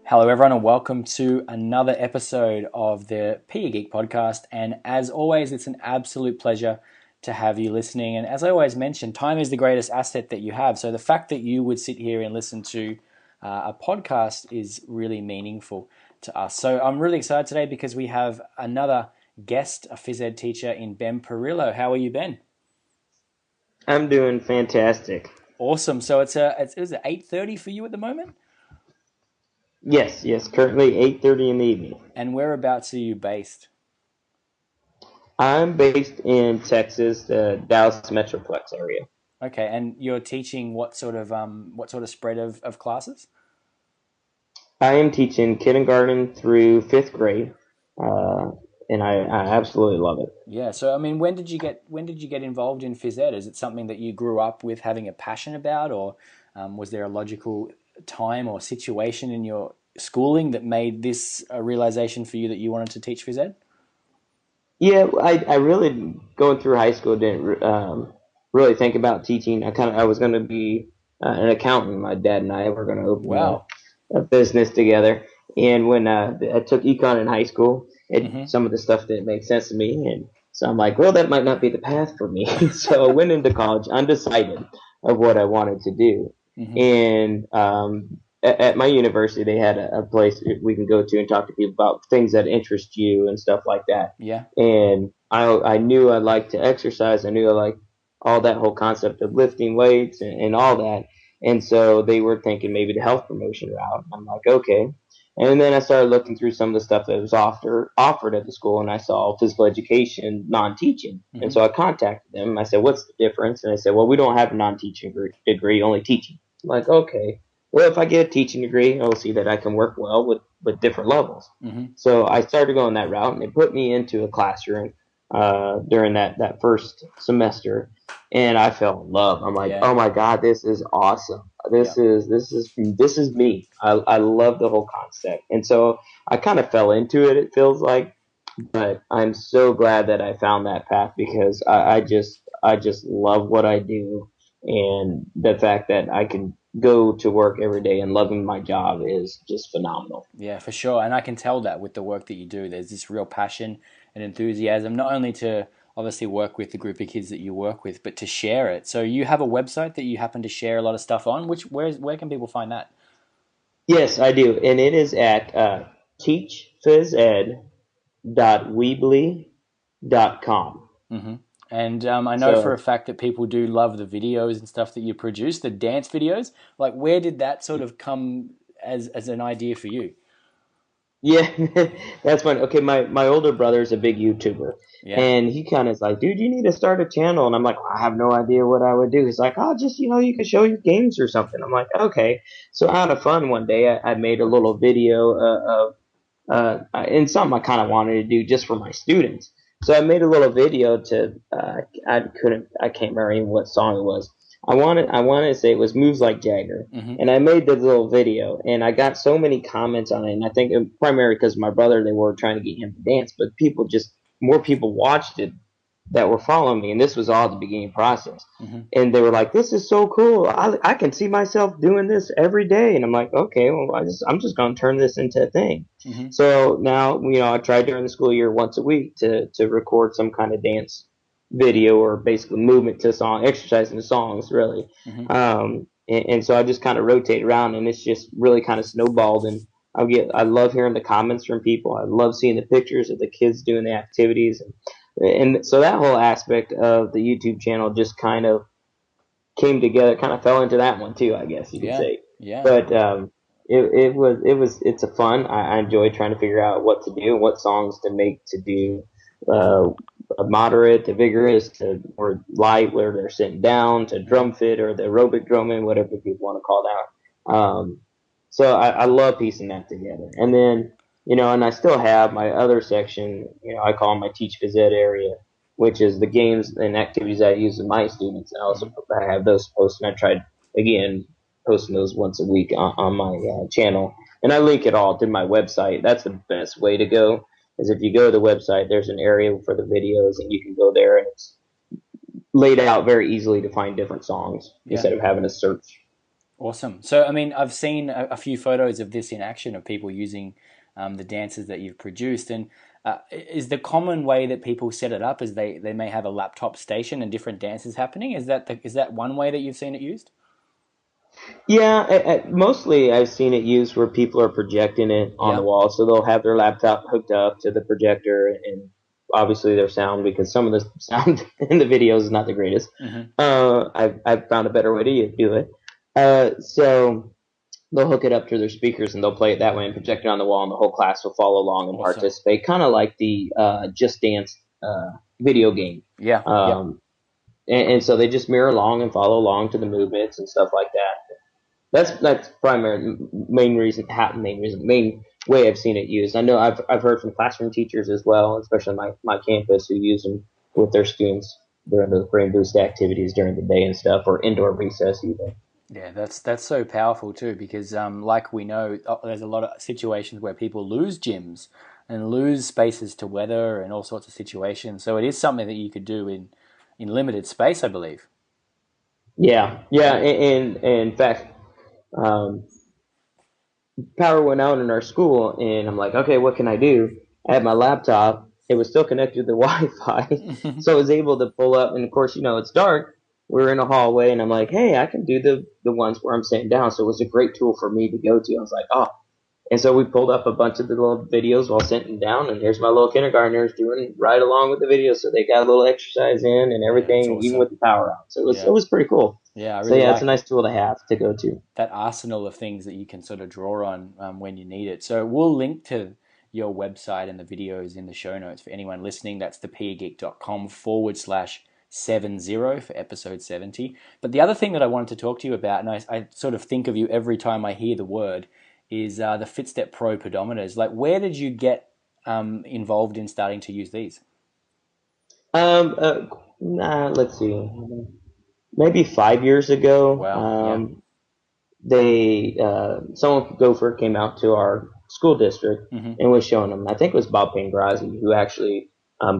Hello, everyone, and welcome to another episode of the PE Geek Podcast. And as always, it's an absolute pleasure to have you listening. And as I always mention, time is the greatest asset that you have. So the fact that you would sit here and listen to a podcast is really meaningful to us. So I'm really excited today because we have another guest, a phys ed teacher in Ben Pirrilo. How are you, Ben? I'm doing fantastic. Awesome. So is it 8:30 for you at the moment? Yes. Currently 8:30 in the evening. And whereabouts are you based? I'm based in Texas, the Dallas Metroplex area. Okay, and you're teaching what sort of spread of classes? I am teaching kindergarten through fifth grade, and I absolutely love it. Yeah. So I mean, when did you get involved in phys ed? Is it something that you grew up with having a passion about, or was there a logical time or situation in your schooling that made this a realization for you that you wanted to teach phys ed? Yeah, I really going through high school didn't really think about teaching. I was going to be an accountant. My dad and I were going to open a business together. And when I took econ in high school, some of the stuff didn't make sense to me, and so I'm like, well, that might not be the path for me. So I went into college undecided of what I wanted to do. And at my university, they had a place we can go to and talk to people about things that interest you and stuff like that. Yeah. And I knew I liked to exercise. I knew I liked all that whole concept of lifting weights and all that. And so they were thinking maybe the health promotion route. I'm like, okay. And then I started looking through some of the stuff that was offered at the school, and I saw physical education non-teaching. And so I contacted them. I said, what's the difference? And they said, well, we don't have a non-teaching degree, only teaching. I'm like, okay. Well, if I get a teaching degree, I'll see that I can work well with different levels. So I started going that route, and they put me into a classroom during that first semester, and I fell in love. I'm like, oh my God, this is awesome. This is me. I love the whole concept. And so I kind of fell into it feels like, but I'm so glad that I found that path because I just love what I do, and the fact that I can go to work every day and loving my job is just phenomenal. Yeah, for sure. And I can tell that with the work that you do. There's this real passion and enthusiasm, not only to obviously work with the group of kids that you work with, but to share it. So you have a website that you happen to share a lot of stuff on. Where can people find that? Yes, I do. And it is at teachphysed.weebly.com. And I know for a fact that people do love the videos and stuff that you produce, the dance videos. Like, where did that sort of come as an idea for you? Yeah, that's funny. Okay, my older brother is a big YouTuber, and he kind of is like, dude, you need to start a channel. And I'm like, well, I have no idea what I would do. He's like, oh, just, you can show your games or something. I'm like, okay. So out of fun one day, I made a little video and something I kind of wanted to do just for my students. So I made a little video to I can't remember even what song it was. I wanted to say it was Moves Like Jagger, and I made the little video, and I got so many comments on it, and I think it, primarily because my brother, they were trying to get him to dance, but more people watched it that were following me, and this was all the beginning process, and they were like, "This is so cool! I can see myself doing this every day," and I'm like, "Okay, well, I'm just going to turn this into a thing." So now, I try during the school year once a week to record some kind of dance video or basically movement to song, exercising the songs, really. And so I just kind of rotate around, and it's just really kind of snowballed. And I love hearing the comments from people. I love seeing the pictures of the kids doing the activities. And so that whole aspect of the YouTube channel just kind of came together, kind of fell into that one too, I guess you could say. Yeah. But it's a fun. I enjoy trying to figure out what to do, what songs to make to do, moderate to vigorous to or light where they're sitting down to drum fit or the aerobic drumming, whatever people want to call that. So I love piecing that together. And then, and I still have my other section, I call my Teach Phys Ed area, which is the games and activities I use with my students. And I have those posted, and I tried, again, posting those once a week on my channel. And I link it all to my website. That's the best way to go, is if you go to the website, there's an area for the videos, and you can go there, and it's laid out very easily to find different songs instead of having to search. Awesome. So, I mean, I've seen a few photos of this in action of people using the dances that you've produced. And is the common way that people set it up is they may have a laptop station and different dances happening? Is that one way that you've seen it used? Yeah, mostly I've seen it used where people are projecting it on the Yeah. wall, so they'll have their laptop hooked up to the projector, and obviously their sound, because some of the sound in the videos is not the greatest. Hmm. I've found a better way to do it. So they'll hook it up to their speakers and they'll play it that way and project it on the wall, and the whole class will follow along and Awesome. participate, kind of like the Just Dance video game. Yeah. Yep. Um, and so they just mirror along and follow along to the movements and stuff like that. That's primary main way I've seen it used. I know I've heard from classroom teachers as well, especially my campus, who use them with their students during the brain boost activities during the day and stuff, or indoor recess even. Yeah, that's so powerful too because, like we know, there's a lot of situations where people lose gyms and lose spaces to weather and all sorts of situations. So it is something that you could do in limited space, I believe. Yeah, and in fact, um, power went out in our school, and I'm like, okay, what can I do? I had my laptop. It was still connected to the Wi-Fi, so I was able to pull up. And of course, it's dark. We're in a hallway, and I'm like, hey, I can do the ones where I'm sitting down. So it was a great tool for me to go to. I was like, oh. And so we pulled up a bunch of the little videos while sitting down, and here's my little kindergartners doing right along with the videos. So they got a little exercise in and Yeah, that's everything, even with awesome. the power out. So it Yeah, was pretty cool. yeah, I So really yeah, it's a like nice tool to have to go to. that arsenal of things that you can sort of draw on when you need it. So we'll link to your website and the videos in the show notes for anyone listening. That's the pegeek.com/70 for episode 70. But the other thing that I wanted to talk to you about, and I sort of think of you every time I hear the word, is the FitstepPro pedometers. Like, where did you get involved in starting to use these? Let's see, maybe 5 years ago. Wow. Yeah. They someone from Gopher came out to our school district Hmm. and was showing them. I think it was Bob Pangrazi who actually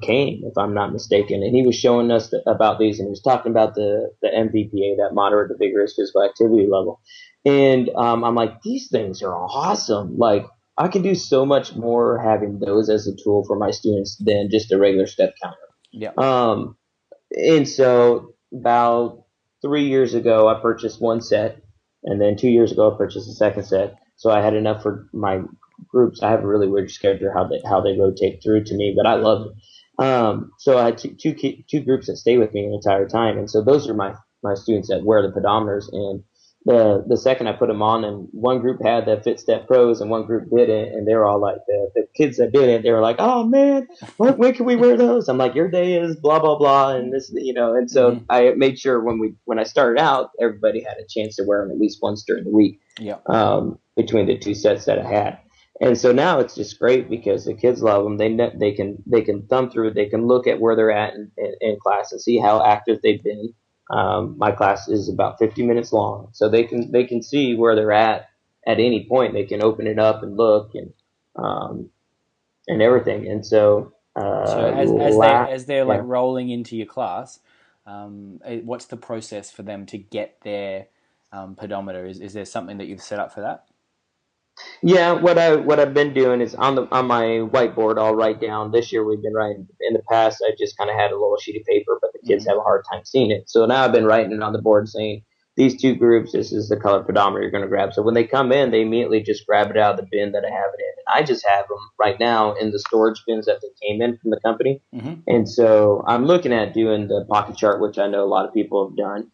came, if I'm not mistaken, and he was showing us about these, and he was talking about the MVPA, that moderate to vigorous physical activity level. And I'm like, these things are awesome. Like, I can do so much more having those as a tool for my students than just a regular step counter. Yeah. Um, and so about 3 years ago, I purchased one set, and then 2 years ago, I purchased a second set. So I had enough for my groups. I have a really weird schedule how they rotate through to me, but I love it. So I had two groups that stay with me the entire time, and so those are my students that wear the pedometers. And the second I put them on, and one group had the FitStep Pros, and one group didn't, and they were all like, the kids that didn't, they were like, oh man, when can we wear those? I'm like, your day is blah blah blah, and this, and so Hmm. I made sure when I started out, everybody had a chance to wear them at least once during the week, Yeah. between the two sets that I had. And so now it's just great because the kids love them. They can thumb through. They can look at where they're at in class and see how active they've been. My class is about 50 minutes long, so they can see where they're at any point. They can open it up and look um, and everything. And so So as they're like yeah. rolling into your class, what's the process for them to get their pedometer? Is there something that you've set up for that? Yeah, what I've been doing is on my whiteboard, I'll write down. This year we've been writing. In the past, I just kind of had a little sheet of paper, but the kids Hmm. have a hard time seeing it. So now I've been writing it on the board, saying these two groups, this is the color pedometer you're going to grab. So when they come in, they immediately just grab it out of the bin that I have it in, and I just have them right now in the storage bins that they came in from the company. Hmm. And so I'm looking at doing the pocket chart, which I know a lot of people have done,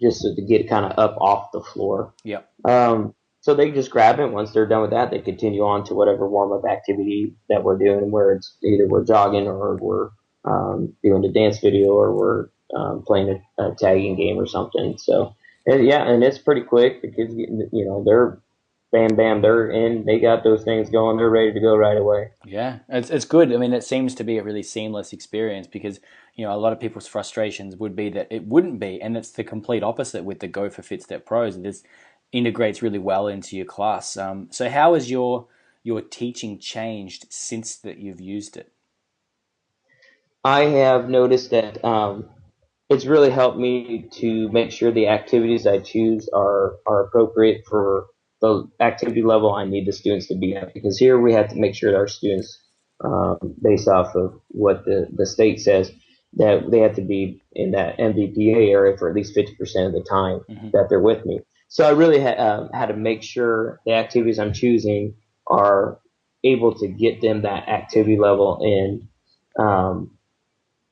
just to get it kind of up off the floor. Yep. So they just grab it. Once they're done with that, they continue on to whatever warm-up activity that we're doing, where it's either we're jogging or we're doing a dance video or we're playing a tagging game or something. So, and it's pretty quick. The kids, they're bam, bam, they're in. They got those things going. They're ready to go right away. Yeah, it's good. I mean, it seems to be a really seamless experience because a lot of people's frustrations would be that it wouldn't be, and it's the complete opposite with the GOPHER Fitstep Pros. This integrates really well into your class. So how has your teaching changed since that you've used it? I have noticed that it's really helped me to make sure the activities I choose are appropriate for the activity level I need the students to be at. Because here we have to make sure that our students, based off of what the state says, that they have to be in that MVPA area for at least 50% of the time that they're with me. So I really had to make sure the activities I'm choosing are able to get them that activity level. And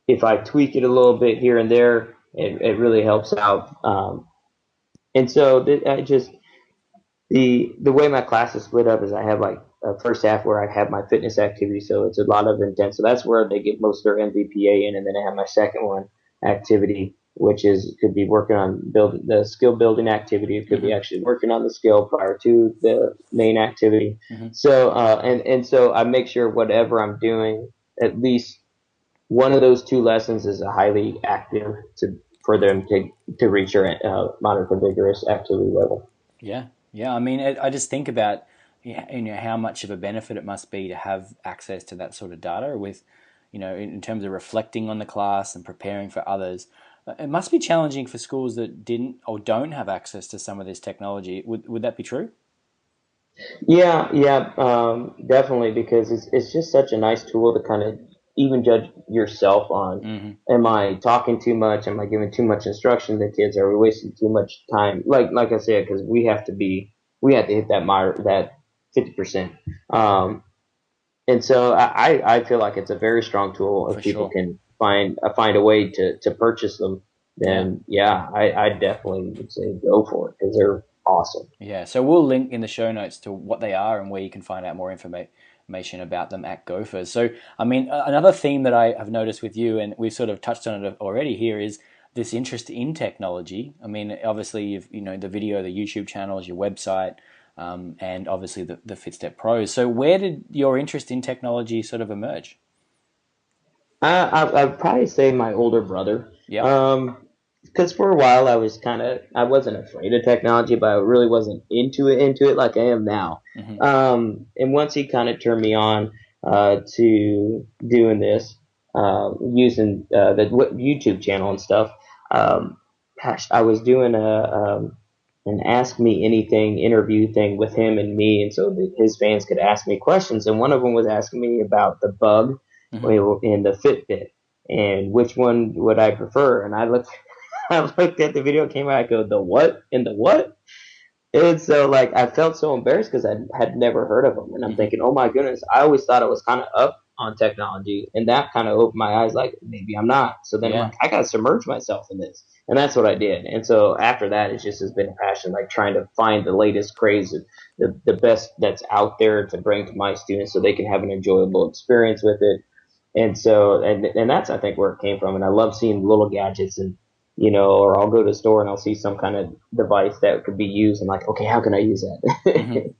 if I tweak it a little bit here and there, it really helps out. And so I just the way my class is split up is I have like a first half where I have my fitness activity, so it's a lot of intense. So that's where they get most of their MVPA in, and then I have my second one activity, which is could be working on building the skill building activity. It could be actually working on the skill prior to the main activity. So and so I make sure whatever I'm doing, at least one of those two lessons is a highly active for them to reach their moderate to vigorous activity level. Yeah. Yeah, I mean, I just think about how much of a benefit it must be to have access to that sort of data with, in terms of reflecting on the class and preparing for others. It must be challenging for schools that didn't or don't have access to some of this technology. Would that be true? Yeah, definitely, because it's just such a nice tool to kind of even judge yourself on. Am I talking too much? Am I giving too much instruction to kids? Are we wasting too much time? Like I said, because we have to hit that 50%. And so I feel like it's a very strong tool. If people can find a way to purchase them, then I definitely would say go for it, because they're awesome. Yeah, so we'll link in the show notes to what they are and where you can find out more information about them at Gopher. So, I mean, another theme that I have noticed with you, and we've sort of touched on it already here, is this interest in technology. I mean, obviously, the video, the YouTube channels, your website, and obviously the Fitstep Pro. So where did your interest in technology sort of emerge? I'd probably say my older brother. Yeah. Because for a while I wasn't afraid of technology, but I really wasn't into it like I am now. And once he kind of turned me on to doing this, using the YouTube channel and stuff. I was doing an Ask Me Anything interview thing with him and me, and so his fans could ask me questions. And one of them was asking me about the bug in the Fitbit and which one would I prefer. And I looked at the video, came out, I go, the what? And the what? And so, like, I felt so embarrassed because I had never heard of them. And I'm thinking, oh my goodness, I always thought it was kind of up on technology. And that kind of opened my eyes, like, maybe I'm not. So then I'm like, I got to submerge myself in this. And that's what I did. And so after that, it just has been a passion, like trying to find the latest craze, the best that's out there to bring to my students so they can have an enjoyable experience with it. And so, and that's, I think, where it came from. And I love seeing little gadgets and, or I'll go to the store and I'll see some kind of device that could be used. I'm like, okay, how can I use that?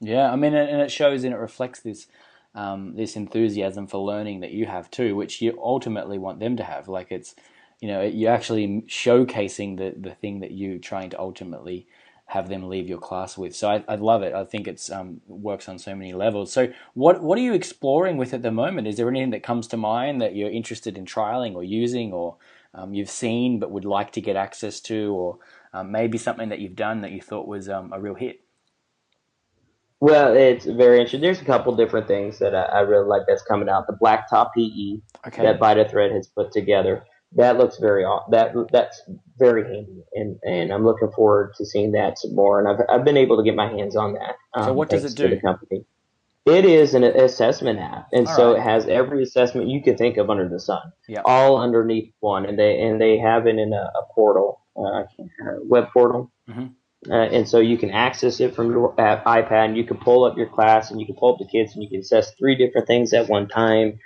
Yeah, I mean, and it shows and it reflects this enthusiasm for learning that you have too, which you ultimately want them to have. Like it's, you're actually showcasing the thing that you're trying to ultimately have them leave your class with. So I love it. I think it's works on so many levels. So what are you exploring with at the moment? Is there anything that comes to mind that you're interested in trialing or using, or you've seen but would like to get access to, or maybe something that you've done that you thought was a real hit? Well, it's very interesting. There's a couple different things that I really like that's coming out. The blacktop PE that VitaThread has put together. That looks that's very handy, and I'm looking forward to seeing that some more. And I've been able to get my hands on that. So what does it do? The company. It is an assessment app, and so it has every assessment you could think of under the sun, all underneath one. And they have it in a portal, web portal. And so you can access it from your iPad, and you can pull up your class, and you can pull up the kids, and you can assess 3 different things at one time.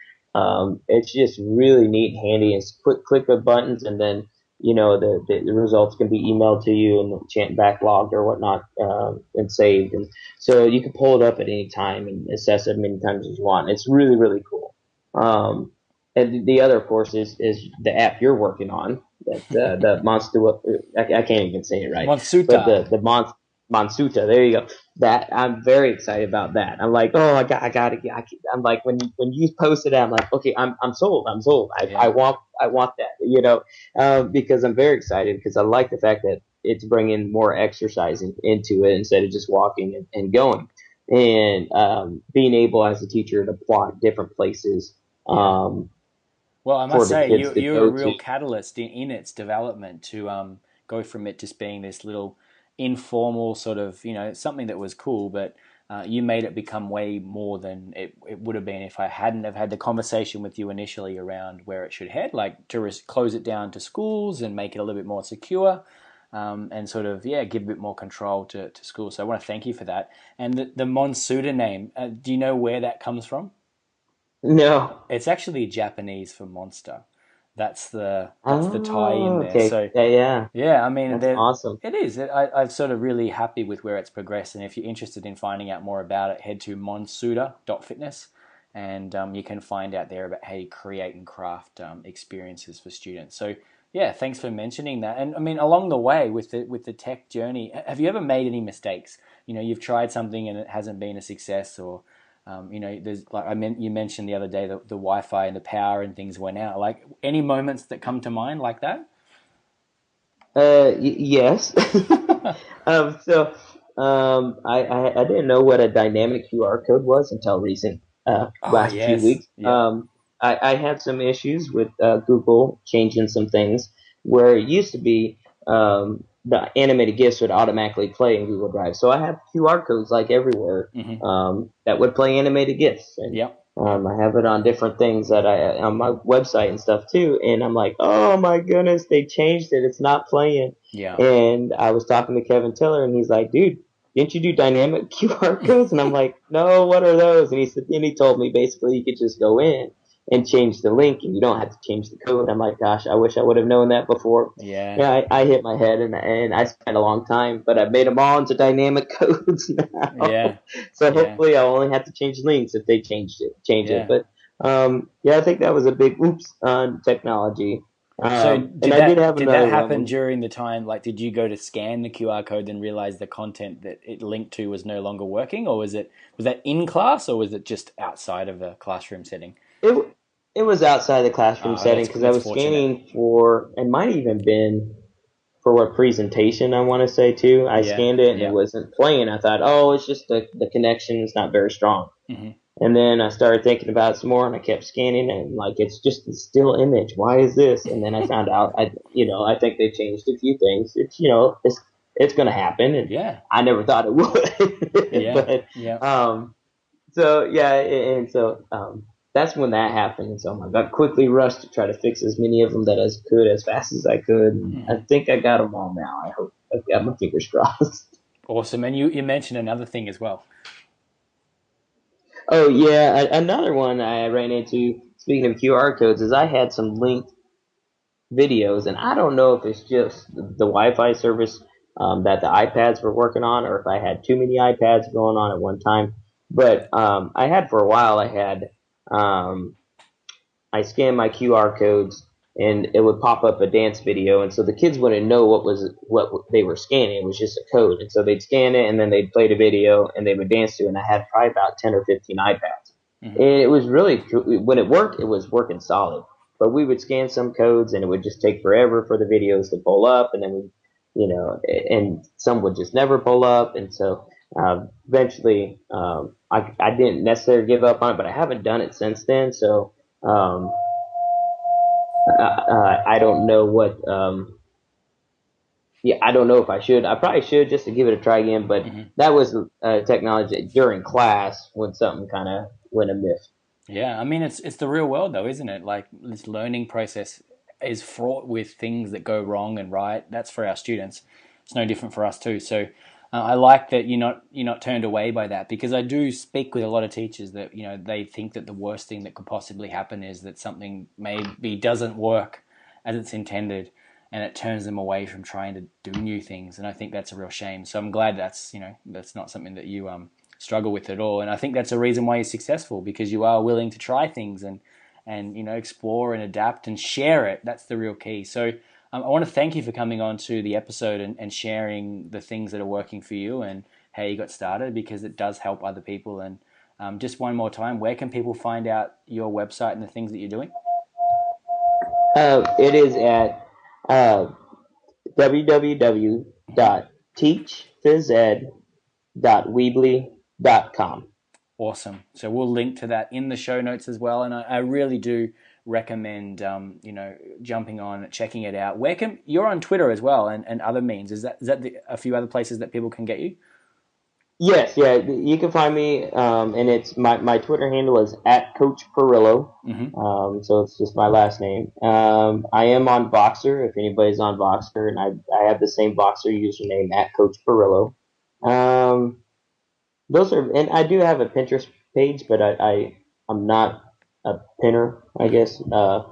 It's just really neat, handy, and click the buttons, and then the results can be emailed to you and backlogged or whatnot, and saved. And so you can pull it up at any time and assess it many times as you want. It's really, really cool. And the other, of course, is the app you're working on. That the Monsuta, I can't even say it right. Monsuta. But the Monsuta. There you go. That I'm very excited about that. I'm like, oh, I gotta get. I'm like, when you posted it, I'm like, okay, I'm sold. I'm sold. Yeah. I want that. Because I'm very excited because I like the fact that it's bringing more exercising into it instead of just walking and going, and being able as a teacher to plot different places. Well, I For must the say, kids to you're a go to. real catalyst in its development to go from it just being this little informal sort of, something that was cool, but you made it become way more than it would have been if I hadn't have had the conversation with you initially around where it should head, like to close it down to schools and make it a little bit more secure. And sort of, yeah, give a bit more control to schools. So I want to thank you for that. And the Monsuta name, do you know where that comes from? No. It's actually Japanese for monster. That's the tie in Oh, there. okay. So Yeah, yeah. yeah, I mean, That's awesome. it is. I'm sort of really happy with where it's progressed. And if you're interested in finding out more about it, head to monsuta.fitness, and you can find out there about how you create and craft experiences for students. So yeah, thanks for mentioning that. And I mean, along the way with the tech journey, have you ever made any mistakes? You've tried something and it hasn't been a success, or there's like you mentioned the other day the Wi-Fi and the power and things went out. Like any moments that come to mind like that? Yes. So I didn't know what a dynamic QR code was until recent Oh last few yes, weeks. yep. I had some issues with Google changing some things where it used to be the animated GIFs would automatically play in Google Drive. So I have QR codes like everywhere Mm-hmm. that would play animated GIFs, and Yep. Yep. I have it on different things that I on my website and stuff too. And I'm like, oh my goodness, they changed it. It's not playing. Yeah. And I was talking to Kevin Tiller, and he's like, dude, didn't you do dynamic QR codes? And I'm like, no, what are those? And he told me basically you could just go in and change the link, and you don't have to change the code. I'm like, gosh, I wish I would have known that before. Yeah. Yeah, I hit my head, and I spent a long time, but I've made them all into dynamic codes now. Yeah. So Yeah. hopefully I'll only have to change links if they change it. Yeah. But yeah, I think that was a big oops on technology. So And did I did that have did that another happen one. during the time? Like, did you go to scan the QR code and realize the content that it linked to was no longer working, or was that in class, or was it just outside of a classroom setting? It it was outside the classroom Oh, setting because I that's was fortunate. scanning for, it might even been for what presentation I want to say too. I Yeah. scanned it and it Yeah. wasn't playing. I thought, oh, it's just the connection is not very strong. Mm-hmm. And then I started thinking about it some more, and I kept scanning, and like it's just a still image. Why is this? And then I found out, I think they changed a few things. It's gonna happen, and Yeah. I never thought it would. Yeah. But Yeah. so yeah, and so that's when that happened. And so I got quickly rushed to try to fix as many of them that as could as fast as I could. And I Mm-hmm. think I got them all now. I hope I've got my fingers crossed. Awesome. And you mentioned another thing as well. Oh yeah, another one I ran into. Speaking of QR codes, is I had some linked videos, and I don't know if it's just the Wi-Fi service that the iPads were working on, or if I had too many iPads going on at one time. But I had for a while. Um, I scanned my QR codes, and it would pop up a dance video, and so the kids wouldn't know what they were scanning. It was just a code, and so they'd scan it, and then they'd play the video, and they would dance to it. And I had probably about 10 or 15 iPads, Mm-hmm. and it was really, when it worked, it was working solid. But we would scan some codes, and it would just take forever for the videos to pull up, and then and some would just never pull up, and so eventually, I didn't necessarily give up on it, but I haven't done it since then. So um, I don't know what. Yeah, I don't know if I should. I probably should just to give it a try again. But Mm-hmm. that was technology during class when something kind of went amiss. Yeah, I mean it's the real world though, isn't it? Like this learning process is fraught with things that go wrong and right. That's for our students. It's no different for us too. So I like that you're not turned away by that, because I do speak with a lot of teachers that they think that the worst thing that could possibly happen is that something maybe doesn't work as it's intended, and it turns them away from trying to do new things. And I think that's a real shame. So I'm glad that's not something that you struggle with at all. And I think that's a reason why you're successful, because you are willing to try things and explore and adapt and share it. That's the real key. So I want to thank you for coming on to the episode and sharing the things that are working for you and how you got started, because it does help other people. And just one more time, where can people find out your website and the things that you're doing? It is at www.teachphysed.weebly.com. Awesome. So we'll link to that in the show notes as well. And I really do recommend, jumping on, checking it out. You're on Twitter as well and other means. Is that a few other places that people can get you? Yes, yeah, you can find me, and it's my Twitter handle is at Coach Pirillo. Mm-hmm. So it's just my last name. I am on Voxer, if anybody's on Voxer, and I have the same Voxer username at Coach Pirillo. Those are, and I do have a Pinterest page, but I'm not a pinner, I guess. But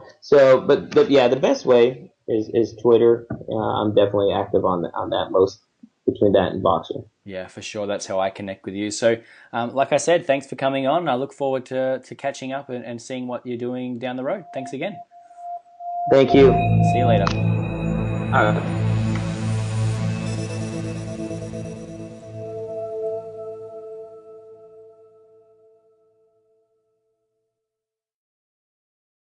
yeah, the best way is Twitter. I'm definitely active on that most between that and Voxer. Yeah, for sure. That's how I connect with you. So, like I said, thanks for coming on. I look forward to catching up and seeing what you're doing down the road. Thanks again. Thank you. See you later. All right.